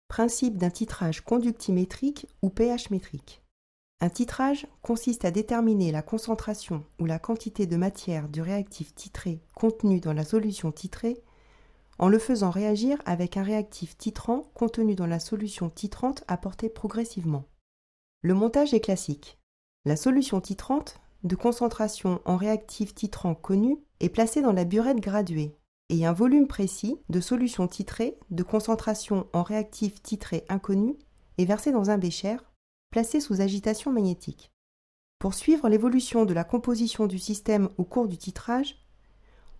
Principe d'un titrage conductimétrique ou pH métrique. Un titrage consiste à déterminer la concentration ou la quantité de matière du réactif titré contenu dans la solution titrée en le faisant réagir avec un réactif titrant contenu dans la solution titrante apportée progressivement. Le montage est classique. La solution titrante, de concentration en réactif titrant connu, est placée dans la burette graduée et un volume précis de solution titrée de concentration en réactif titré inconnu est versé dans un bécher placé sous agitation magnétique. Pour suivre l'évolution de la composition du système au cours du titrage,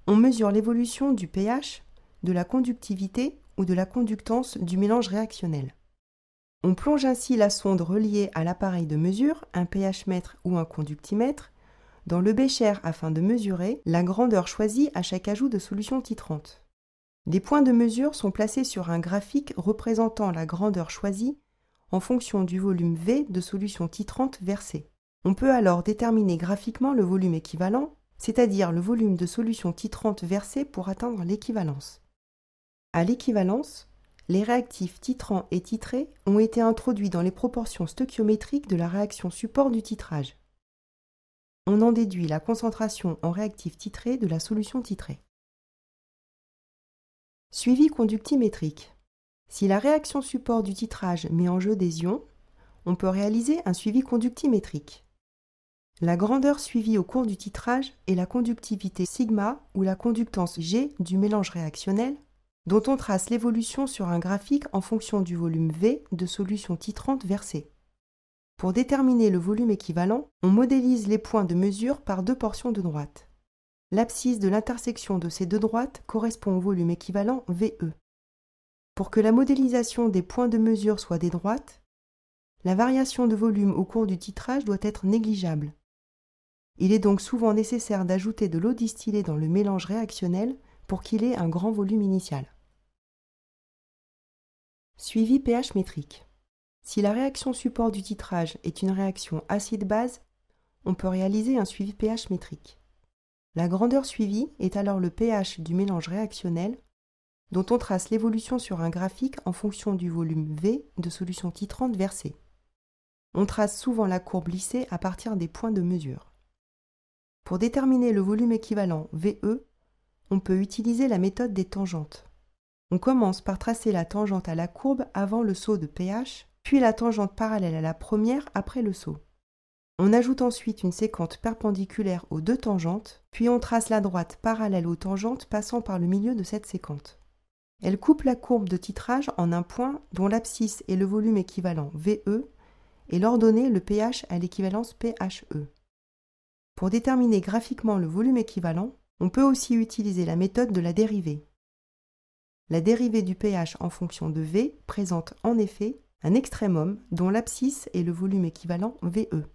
on mesure l'évolution du pH, de la conductivité ou de la conductance du mélange réactionnel. On plonge ainsi la sonde reliée à l'appareil de mesure, un pH-mètre ou un conductimètre, dans le bécher afin de mesurer la grandeur choisie à chaque ajout de solution titrante. Des points de mesure sont placés sur un graphique représentant la grandeur choisie en fonction du volume V de solution titrante versée. On peut alors déterminer graphiquement le volume équivalent, c'est-à-dire le volume de solution titrante versée pour atteindre l'équivalence. À l'équivalence, les réactifs titrants et titrés ont été introduits dans les proportions stoichiométriques de la réaction support du titrage. On en déduit la concentration en réactif titré de la solution titrée. Suivi conductimétrique. Si la réaction support du titrage met en jeu des ions, on peut réaliser un suivi conductimétrique. La grandeur suivie au cours du titrage est la conductivité sigma ou la conductance G du mélange réactionnel, dont on trace l'évolution sur un graphique en fonction du volume V de solution titrante versée. Pour déterminer le volume équivalent, on modélise les points de mesure par deux portions de droite. L'abscisse de l'intersection de ces deux droites correspond au volume équivalent VE. Pour que la modélisation des points de mesure soit des droites, la variation de volume au cours du titrage doit être négligeable. Il est donc souvent nécessaire d'ajouter de l'eau distillée dans le mélange réactionnel pour qu'il ait un grand volume initial. Suivi pH métrique. Si la réaction support du titrage est une réaction acide-base, on peut réaliser un suivi pH métrique. La grandeur suivie est alors le pH du mélange réactionnel, dont on trace l'évolution sur un graphique en fonction du volume V de solution titrante versée. On trace souvent la courbe lissée à partir des points de mesure. Pour déterminer le volume équivalent VE, on peut utiliser la méthode des tangentes. On commence par tracer la tangente à la courbe avant le saut de pH, puis la tangente parallèle à la première après le saut. On ajoute ensuite une séquente perpendiculaire aux deux tangentes, puis on trace la droite parallèle aux tangentes passant par le milieu de cette séquente. Elle coupe la courbe de titrage en un point dont l'abscisse est le volume équivalent VE et l'ordonnée le pH à l'équivalence PHE. Pour déterminer graphiquement le volume équivalent, on peut aussi utiliser la méthode de la dérivée. La dérivée du pH en fonction de V présente en effet un extrémum dont l'abscisse est le volume équivalent VE.